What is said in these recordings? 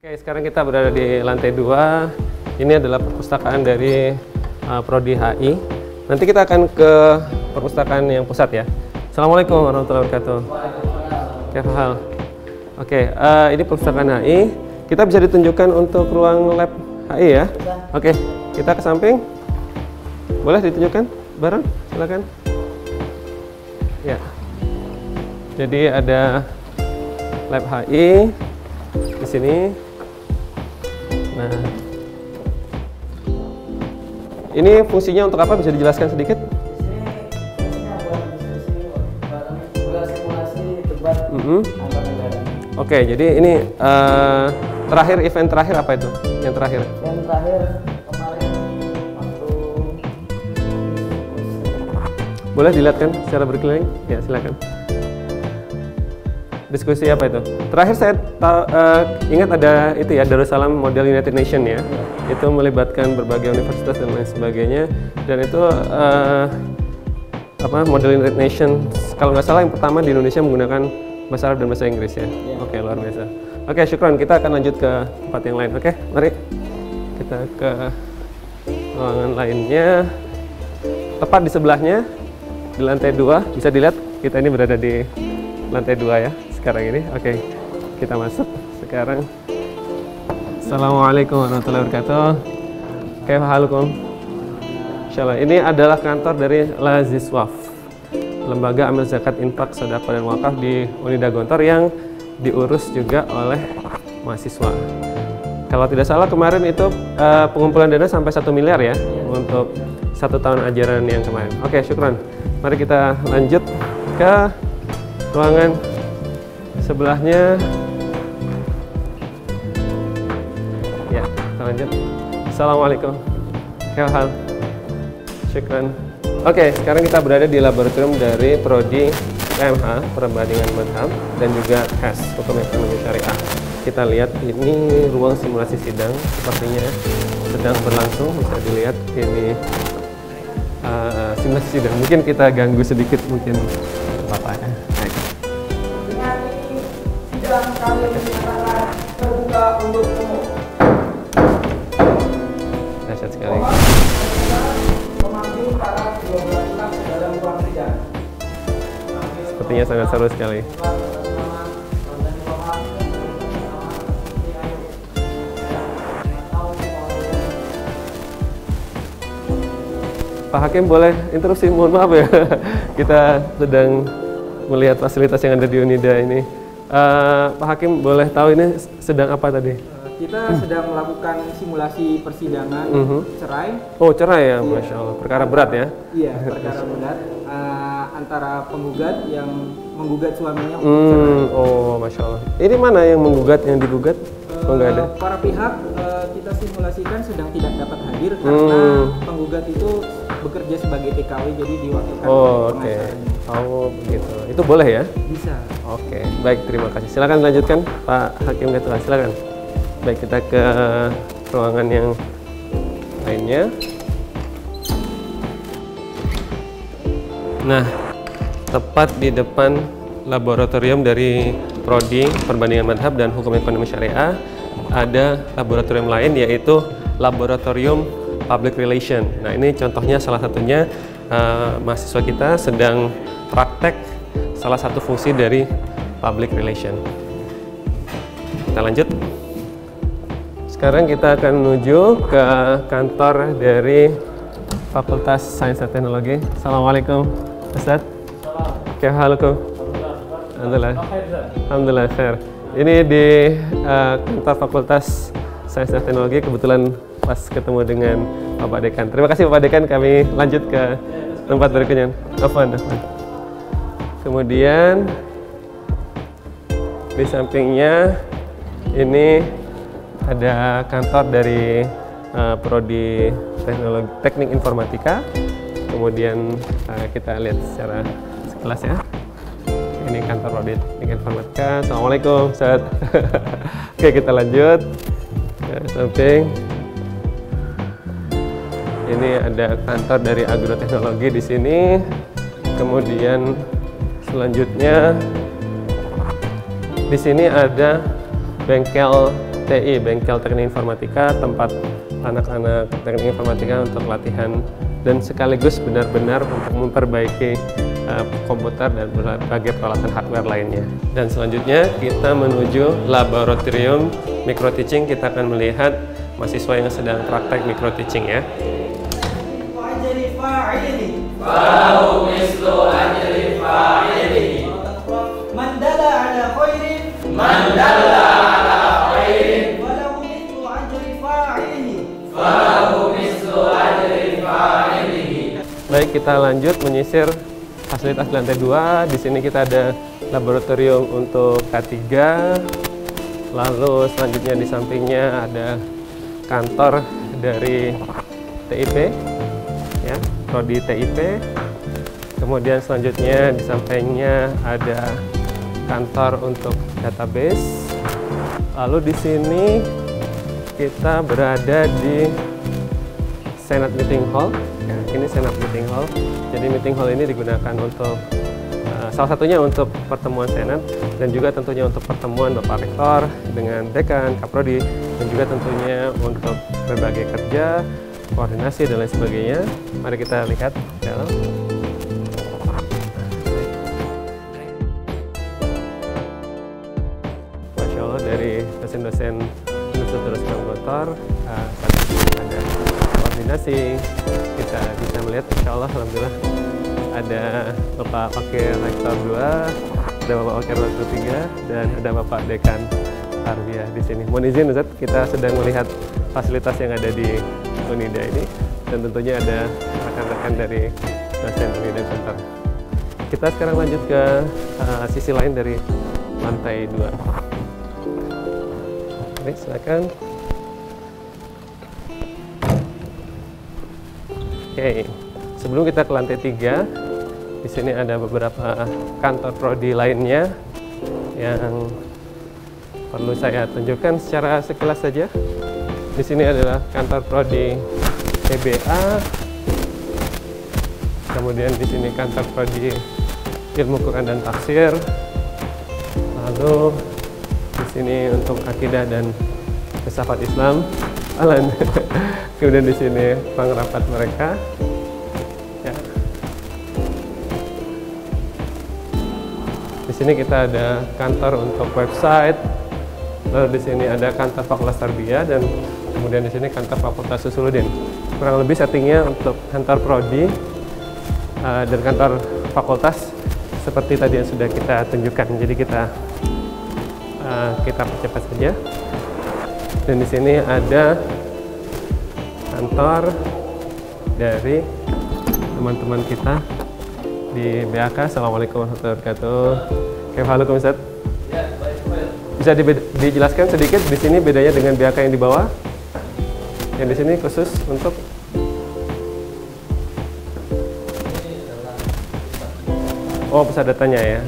Oke, sekarang kita berada di lantai 2. Ini adalah perpustakaan dari Prodi HI. Nanti kita akan ke perpustakaan yang pusat ya. Assalamualaikum warahmatullahi wabarakatuh. Oke, hal. Oke, ini perpustakaan HI. Kita bisa ditunjukkan untuk ruang lab HI ya. Oke, kita ke samping. Boleh ditunjukkan bareng? Silakan. Ya. Jadi ada lab HI di sini. Nah, ini fungsinya untuk apa? Bisa dijelaskan sedikit? Fungsinya buat diskusi simulasi debat antar negara. Oke, jadi ini terakhir event terakhir apa itu? Yang terakhir? Yang terakhir kemarin waktu Boleh dilihat kan secara berkeliling? Ya, silakan. Diskusi apa itu? Terakhir saya ingat ada itu ya, Darussalam Model United Nation ya. Itu melibatkan berbagai universitas dan lain sebagainya. Dan itu Model United Nation, kalau nggak salah yang pertama di Indonesia menggunakan bahasa Arab dan bahasa Inggris ya. Oke, luar biasa. Oke, syukran. Kita akan lanjut ke tempat yang lain. Oke, mari kita ke ruangan lainnya. Tepat di sebelahnya, di lantai 2, bisa dilihat kita ini berada di lantai 2 ya sekarang ini. Oke, kita masuk sekarang. Assalamualaikum warahmatullahi wabarakatuh. Kaifa halukum? Insyaallah. Ini adalah kantor dari Laziswaf, Lembaga Amil Zakat Infak Sedekah dan Wakaf di Unida Gontor yang diurus juga oleh mahasiswa. Kalau tidak salah kemarin itu pengumpulan dana sampai 1 miliar ya untuk 1 tahun ajaran yang kemarin. Oke, syukran. Mari kita lanjut ke ruangan sebelahnya. Ya, kita lanjut. Assalamualaikum. Hal. Syukran. Oke, sekarang kita berada di laboratorium dari Prodi PMH, Perbandingan Madhab, dan juga HAS, Hukum Ekonomi Syariah. Kita lihat ini ruang simulasi sidang, sepertinya sedang berlangsung. Bisa dilihat ini simulasi sidang. Mungkin kita ganggu sedikit, mungkin Bapak ya. sidang kami dinyatakan terbuka untuk umum. Dahsyat sekali. Memanggil para 12 pihak dalam ruang sidang. Sepertinya sangat seru sekali. Pak Hakim boleh interupsi, mohon maaf ya. Kita sedang melihat fasilitas yang ada di Unida ini. Pak Hakim boleh tahu ini sedang apa tadi? Kita sedang melakukan simulasi persidangan cerai. Oh, cerai ya, Masya Allah. Perkara berat ya? Iya, perkara berat antara penggugat yang menggugat suaminya untuk cerai. Oh, Masya Allah. Ini mana yang menggugat, yang digugat? Oh, nggak ada. Para pihak kita simulasikan sedang tidak dapat hadir karena penggugat itu bekerja sebagai TKW, jadi diwakilkan Oh, oleh oke. pengacaranya. Oh, begitu. Itu boleh ya? Bisa. Oke, baik, terima kasih. Silakan lanjutkan, Pak Hakim Ketua. Silakan. Baik, kita ke ruangan yang lainnya. Nah, tepat di depan laboratorium dari Prodi Perbandingan Madhab dan Hukum Ekonomi Syariah ada laboratorium lain, yaitu Laboratorium Public Relation. Nah, ini contohnya salah satunya mahasiswa kita sedang praktek salah satu fungsi dari Public Relation. Kita lanjut. Sekarang kita akan menuju ke kantor dari Fakultas Sains dan Teknologi. Assalamualaikum, Ustaz. Oke, halo. Alhamdulillah. Alhamdulillah, khair. Ini di kantor Fakultas Sains dan Teknologi, kebetulan pas ketemu dengan Bapak Dekan. Terima kasih Bapak Dekan, kami lanjut ke tempat berikutnya. Afwan. Kemudian di sampingnya ini ada kantor dari Prodi Teknik Informatika. Kemudian kita lihat secara sekilas ya. Ini kantor Prodi Teknik Informatika. Assalamualaikum, Ustaz. Oke, kita lanjut ke samping. Ini ada kantor dari Agroteknologi di sini. Kemudian selanjutnya di sini ada bengkel BTI, Bengkel Teknik Informatika, tempat anak-anak teknik informatika untuk latihan dan sekaligus benar-benar untuk memperbaiki komputer dan berbagai peralatan hardware lainnya. Dan selanjutnya kita menuju laboratorium micro teaching. Kita akan melihat mahasiswa yang sedang praktek micro teaching ya. Baik, kita lanjut menyisir fasilitas di lantai 2. Di sini kita ada laboratorium untuk K3. Lalu selanjutnya di sampingnya ada kantor dari TIP, ya, prodi TIP. Kemudian selanjutnya di sampingnya ada kantor untuk database. Lalu di sini kita berada di Senate Meeting Hall. Ya, ini Senate Meeting Hall. Jadi meeting hall ini digunakan untuk salah satunya untuk pertemuan Senat dan juga tentunya untuk pertemuan Bapak Rektor dengan Dekan, Kaprodi, dan juga tentunya untuk berbagai kerja, koordinasi dan lain sebagainya. Mari kita lihat dalam. Masya Allah, dari dosen-dosen Universitas Komputer ada koordinasi. Kita bisa melihat, insya Allah, alhamdulillah ada Bapak Wakil Rektor 2, ada Bapak Wakil Rektor 3, dan ada Bapak Dekan Tarbiyah di sini. Mohon izin Ustaz, kita sedang melihat fasilitas yang ada di Unida ini, dan tentunya ada rekan-rekan dari dosen Unida Center. Kita sekarang lanjut ke sisi lain dari lantai 2. Oke, silakan. Oke, sebelum kita ke lantai 3, di sini ada beberapa kantor prodi lainnya yang perlu saya tunjukkan secara sekilas saja. Di sini adalah kantor prodi TBA, kemudian di sini kantor prodi Ilmu Quran dan Tafsir, lalu di sini untuk akidah dan filsafat Islam, Alan. Kemudian di sini pengrapat mereka. Ya. Di sini kita ada kantor untuk website. Lalu di sini ada kantor Fakultas Tarbiyah dan kemudian di sini kantor Fakultas Usuluddin. Kurang lebih settingnya untuk kantor prodi dan kantor fakultas seperti tadi yang sudah kita tunjukkan. Jadi kita percepat saja. Dan di sini ada kantor dari teman-teman kita di BAK. Assalamualaikum warahmatullahi wabarakatuh. Kaifalukum Ustaz? Ya, baik. Bisa dijelaskan sedikit di sini bedanya dengan BAK yang di bawah? Yang di sini khusus untuk pusat datanya ya.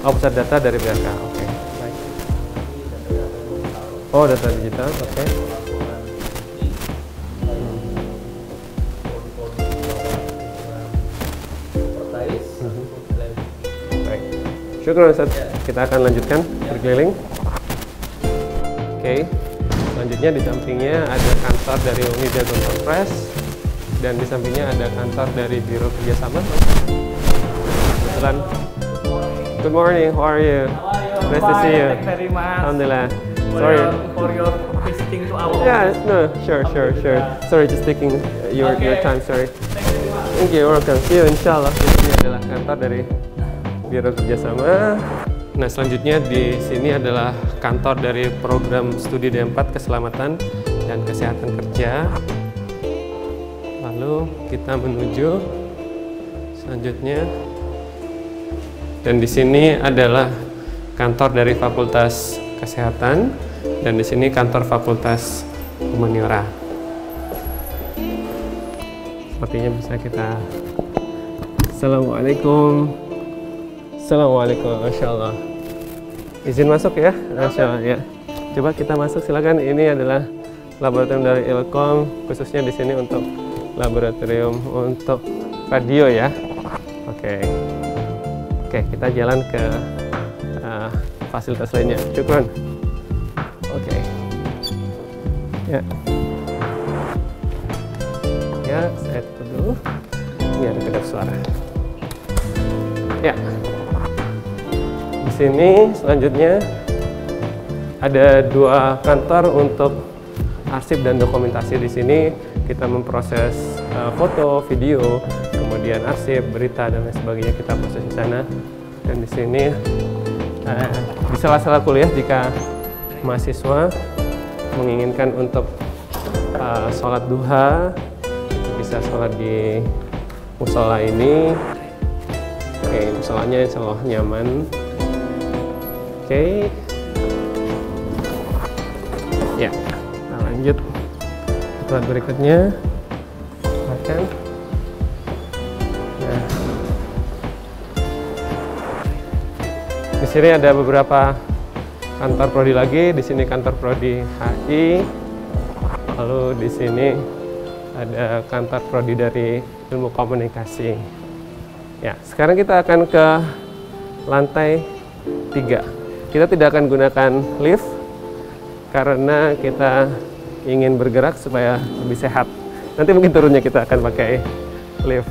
Pusat data dari BAK. Oke. Baik. Data digital. Oke. Syukur Ustaz, kita akan lanjutkan berkeliling. Oke, selanjutnya di sampingnya ada kantor dari Unida Gontor Press dan di sampingnya ada kantor dari Biro Kerjasama. Kebetulan. Good morning, how are you? Nice to see you. Thank you very much. Alhamdulillah. Sorry for your visiting to our. Yeah, no, sure. Sorry, just taking your time. Sorry. Thank you, welcome. See you, inshallah. Ini adalah kantor dari Biro Kerjasama. Nah, selanjutnya di sini adalah kantor dari program studi D4 Keselamatan dan Kesehatan Kerja. Lalu kita menuju selanjutnya, dan di sini adalah kantor dari Fakultas Kesehatan dan di sini kantor Fakultas Humaniora. Sepertinya bisa kita. Assalamualaikum. Assalamualaikum, Masya Allah. Izin masuk ya, Masya Allah ya. Coba kita masuk, silakan. Ini adalah laboratorium dari Ilkom, khususnya di sini untuk laboratorium untuk radio ya. Oke, kita jalan ke fasilitas lainnya. Syukron. Ya. Ya, saya tutup dulu. Biar kedap suara. Ya. Di sini selanjutnya ada 2 kantor untuk arsip dan dokumentasi. Di sini kita memproses foto, video, kemudian arsip, berita dan lain sebagainya kita proses di sana. Dan di sini di sela-sela kuliah jika mahasiswa menginginkan untuk sholat duha, itu bisa sholat di musola ini. Oke, musolanya insya Allah nyaman. Oke. Ya, kita lanjut tempat berikutnya. Makan. Nah, di sini ada beberapa kantor prodi lagi. Di sini kantor prodi HI. Lalu di sini ada kantor prodi dari ilmu komunikasi. Ya, sekarang kita akan ke lantai 3. Kita tidak akan gunakan lift karena kita ingin bergerak supaya lebih sehat. Nanti mungkin turunnya kita akan pakai lift.